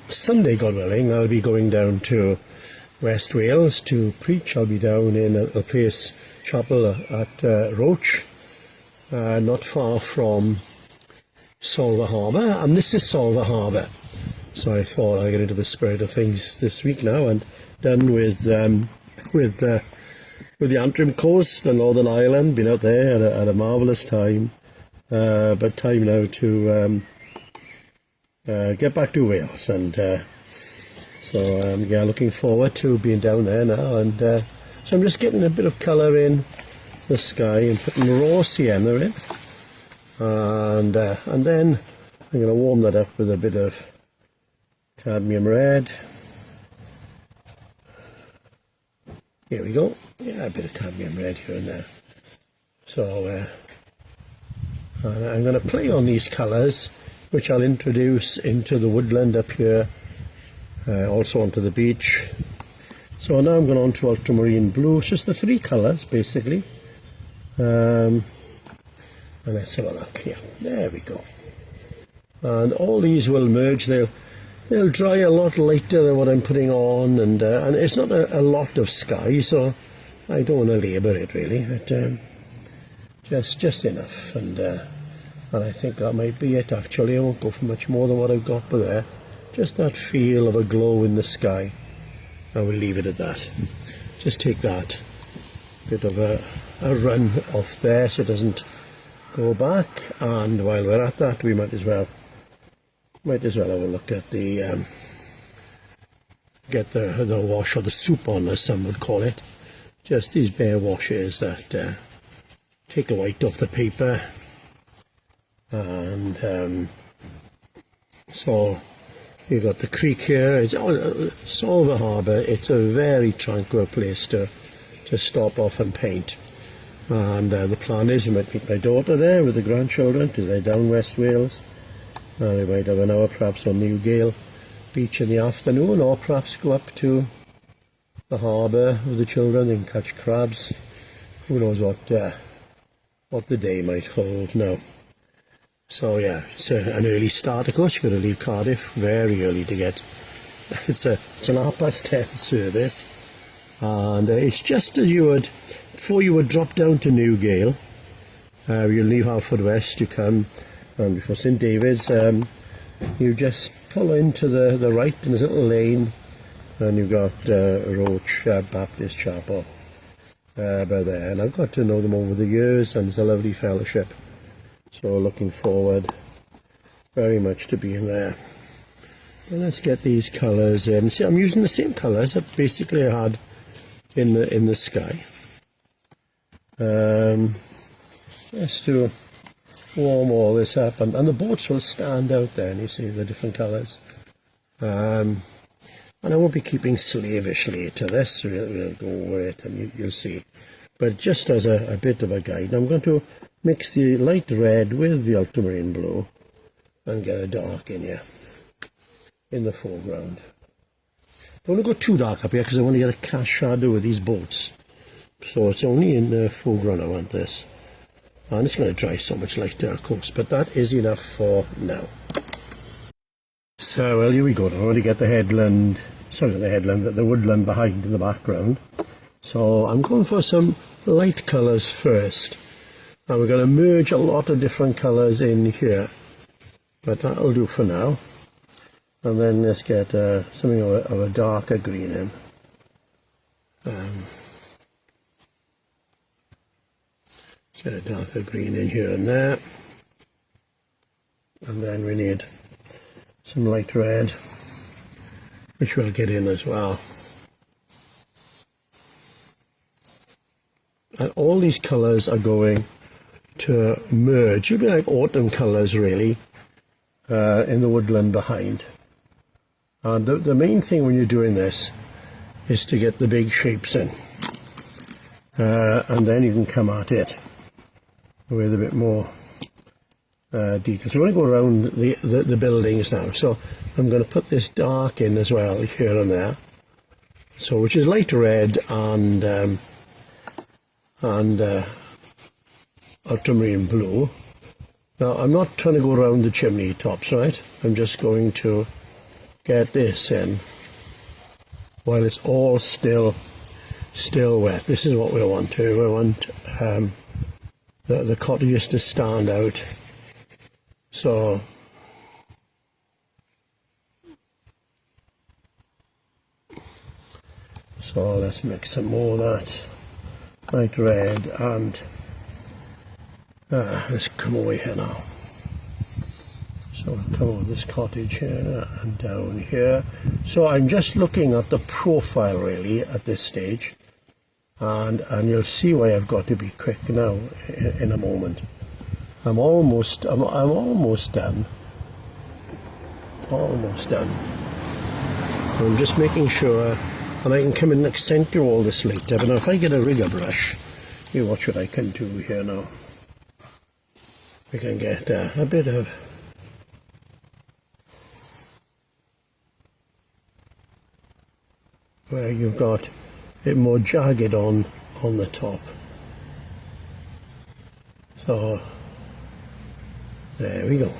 Sunday, God willing, I'll be going down to West Wales to preach. I'll be down in a place, chapel at Roach, not far from Solva Harbour, and this is Solva Harbour. So I thought I'd get into the spirit of things this week now, and done with the Antrim coast, the Northern Ireland. Been out there, had a marvellous time, but time now to get back to Wales, and yeah, looking forward to being down there now. And so I'm just getting a bit of colour in the sky and putting raw sienna in, and then I'm going to warm that up with a bit of cadmium red. Here we go. Yeah, a bit of cadmium red here and there. So I'm going to play on these colours, which I'll introduce into the woodland up here, also onto the beach. So now I'm going on to ultramarine blue. It's just the three colours basically. And let's have a look. Yeah, there we go. And all these will merge. They'll dry a lot later than what I'm putting on, and it's not a lot of sky, so I don't want to labour it really, but just enough. And I think that might be it actually. I won't go for much more than what I've got there. Just that feel of a glow in the sky. I will leave it at that. Just take that bit of a run off there so it doesn't go back. And while we're at that, we might as well have a look at the get the wash, or the soup on, as some would call it. Just these bare washes that take the white off the paper. And so you've got the creek here. It's Solva Harbour. It's a very tranquil place to stop off and paint. And the plan is I might meet my daughter there with the grandchildren, because they're down West Wales. And we might have an hour perhaps on Newgale Beach in the afternoon, or perhaps go up to the harbour with the children and catch crabs. Who knows what the day might hold now. So yeah, it's an early start. Of course, you've got to leave Cardiff very early to get. It's an 10:30 service, and it's just as you would before you would drop down to Newgale. You leave Halford West, you come, and before St David's, you just pull into the right, and there's a little lane, and you've got Roach Baptist Chapel by there. And I've got to know them over the years, and it's a lovely fellowship. So looking forward very much to being there. And let's get these colours in. See, I'm using the same colours that basically I had in the sky. Just to warm all this up, and the boats will stand out there, and you see the different colours. And I won't be keeping slavishly to this. We'll go over it, and you'll see. But just as a bit of a guide, I'm going to mix the light red with the ultramarine blue and get a dark in here in the foreground. Don't want to go too dark up here because I want to get a cast shadow with these boats. So it's only in the foreground I want this. And it's going to dry so much later, of course, but that is enough for now. So, well, here we go. I want to get the headland, sorry, the headland, the woodland behind in the background. So I'm going for some light colours first. And we're going to merge a lot of different colours in here, but that'll do for now. And then let's get something of a darker green in. Get a darker green in here and there. And then we need some light red, which we'll get in as well. And all these colours are going to merge. It'll be like autumn colours really, in the woodland behind. And the main thing when you're doing this is to get the big shapes in, and then you can come at it with a bit more detail. So we're going to go around the buildings now. So I'm going to put this dark in as well here and there, so which is light red and ultramarine blue. Now I'm not trying to go around the chimney tops, right? I'm just going to get this in while it's all still wet. This is what we want to. We want the cottages to stand out. So let's mix some more of that light red, and let's come over here now. So I'll come over this cottage here and down here. So I'm just looking at the profile really at this stage, and you'll see why I've got to be quick now in a moment. I'm almost done. Almost done. I'm just making sure, and I can come in and accentuate all this later, but now if I get a rigger brush, you watch what I can do here now. We can get a bit of where you've got a bit more jagged on the top. So there we go.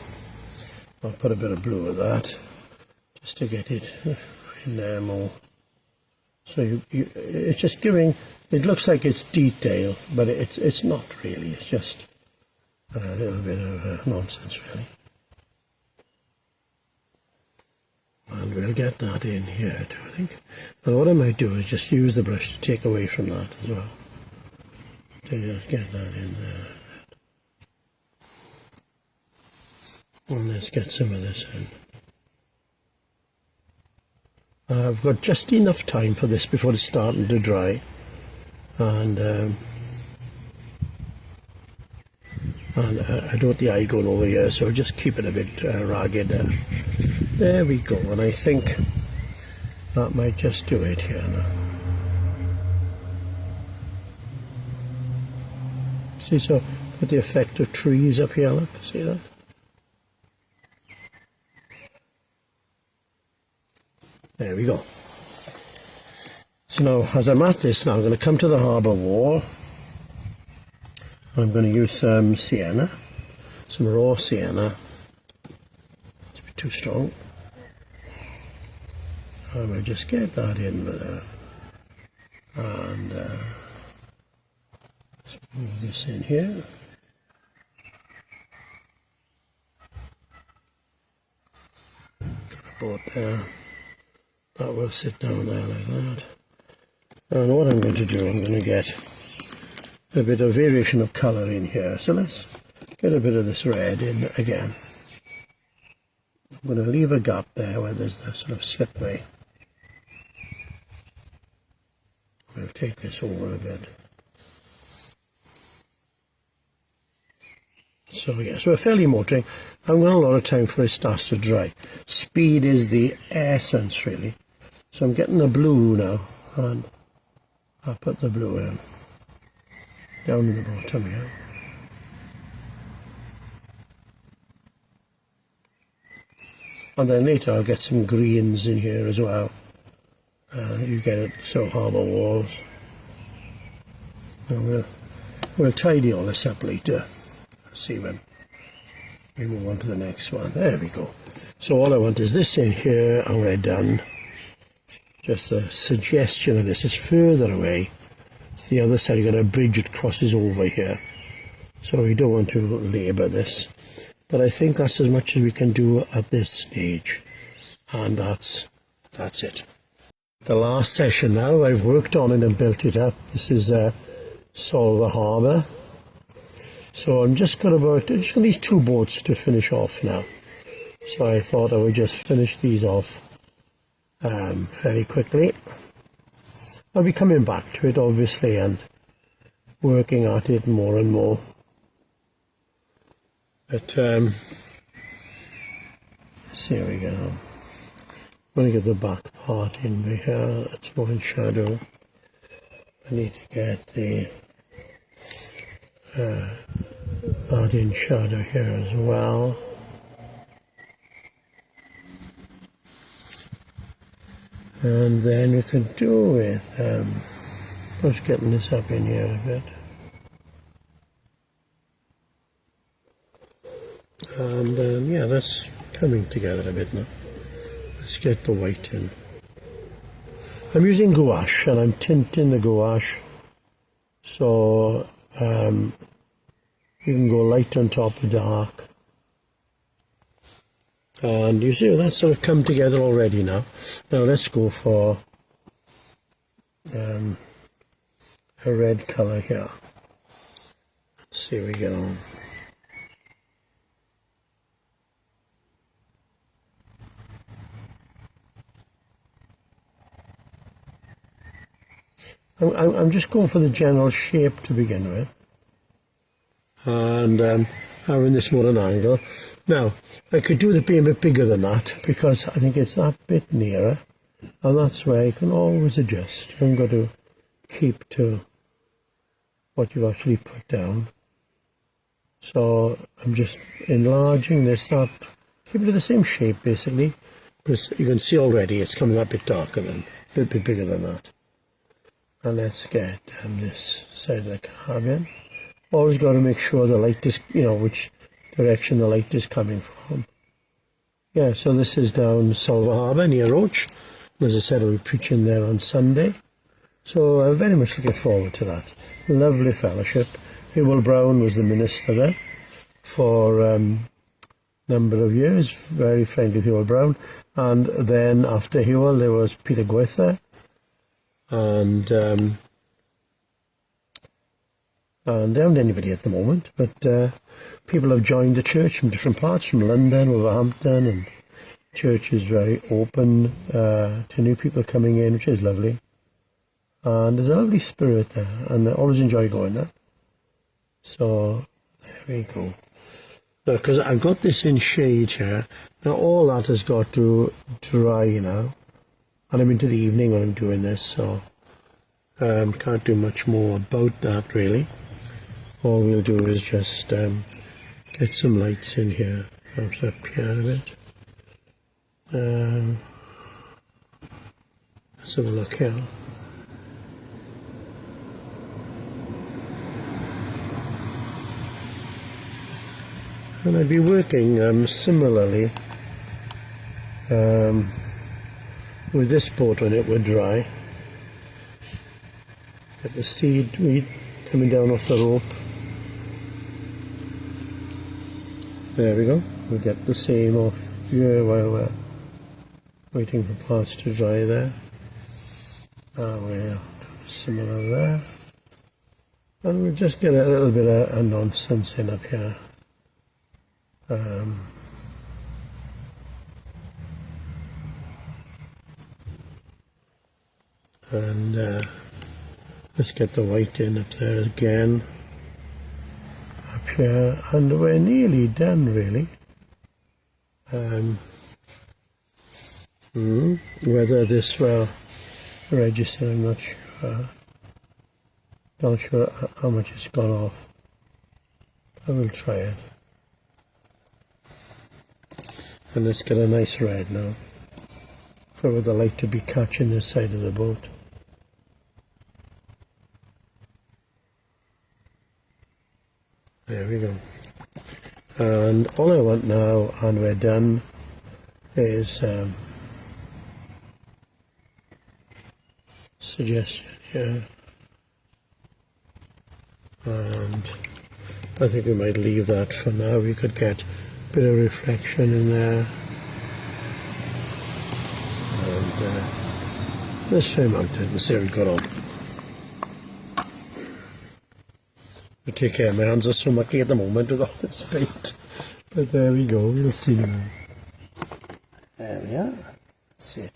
I'll put a bit of blue of that just to get it in there more. So it's just giving, it looks like it's detail, but it's not really. It's just a little bit of nonsense really. And we'll get that in here too, I think. And what I might do is just use the brush to take away from that as well. To just get that in there. And let's get some of this in. I've got just enough time for this before it's starting to dry. And I don't want the eye going over here, so I'll just keep it a bit ragged. There we go, and I think that might just do it here now. See, so with the effect of trees up here, look, see that? There we go. So now, as I'm at this now, I'm going to come to the harbour wall. I'm going to use some sienna, some raw sienna. It's a bit too strong. I'm going to just get that in with there. And let's move this in here. Got a boat there. That will sit down there like that. And what I'm going to do, I'm going to get a bit of variation of colour in here. So let's get a bit of this red in again. I'm going to leave a gap there where there's the sort of slipway. We'll take this over a bit. So yeah, so we're fairly motoring. I've got a lot of time for it starts to dry. Speed is the essence really. So I'm getting the blue now, and I'll put the blue in. Down in the bottom here. And then later I'll get some greens in here as well. You get it, so harbour walls. And we'll tidy all this up later. See when we move on to the next one. There we go. So all I want is this in here, and we're done. Just a suggestion of this is further away. It's the other side. You've got a bridge that crosses over here, so we don't want to labour this. But I think that's as much as we can do at this stage, and that's it. The last session now, I've worked on it and built it up. This is Solva Harbour. So I'm just got these two boats to finish off now. So I thought I would just finish these off fairly quickly. I'll be coming back to it obviously and working at it more and more. But here we go. I'm going to get the back part in here. It's more in shadow. I need to get the that in shadow here as well. And then we could do with just getting this up in here a bit. And yeah, that's coming together a bit now. Let's get the white in. I'm using gouache and I'm tinting the gouache, so you can go light on top of dark. And you see that's sort of come together already now. Now let's go for a red colour here. Let's see how we get on. I'm just going for the general shape to begin with, and having this more an angle. Now I could do the being a bit bigger than that because I think it's that bit nearer, and that's where you can always adjust. You haven't got to keep to what you've actually put down. So I'm just enlarging this up, keep it to the same shape basically, but you can see already it's coming a bit darker than, a bit bigger than that. And let's get this side of the cabin. Always got to make sure the light is, which direction the light is coming from. Yeah, so this is down Solva Harbour near Roach. As I said, I'll be preaching there on Sunday. So I'm very much looking forward to that. Lovely fellowship. Hywel Brown was the minister there for a number of years. Very friendly with Hywel Brown. And then after Hywel there was Peter Gwyth there. And there aren't anybody at the moment, but people have joined the church from different parts, from London, Wolverhampton, and the church is very open to new people coming in, which is lovely. And there's a lovely spirit there, and I always enjoy going there. So there we go. Now, because I've got this in shade here, now all that has got to dry now. And I'm into the evening when I'm doing this, so can't do much more about that really. All we'll do is just get some lights in here, perhaps up here a bit. Let's have a look here. And I'd be working similarly with this boat when it would dry. Get the seaweed coming down off the rope. There we go. We'll get the same off here while we're waiting for parts to dry there. And we'll do similar there. And we'll just get a little bit of nonsense in up here. And let's get the white in up there again, up here, and we're nearly done really. Whether this will register, I'm not sure. Not sure how much it's gone off. I will try it. And let's get a nice red now, for the light to be catching this side of the boat. There we go. And all I want now, and we're done, is suggestion here. And I think we might leave that for now. We could get a bit of reflection in there. And let's try mount it and see how we got on. But take care, my hands are so mucky at the moment with all this paint. But there we go, we'll see now. There we are. Let's see.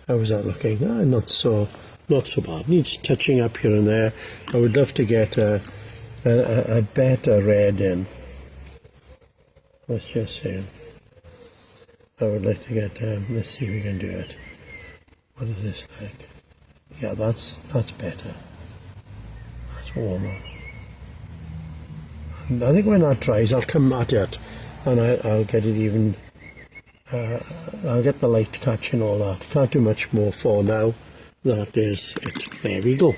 How is that looking? Not so bad. Needs touching up here and there. I would love to get a better red in. Let's just say. I would like to get, let's see if we can do it. What is this like? Yeah, that's better. That's warmer. And I think when that dries, I'll come at it and I'll get it even, I'll get the light catching all that. Can't do much more for now. That is it. There we go.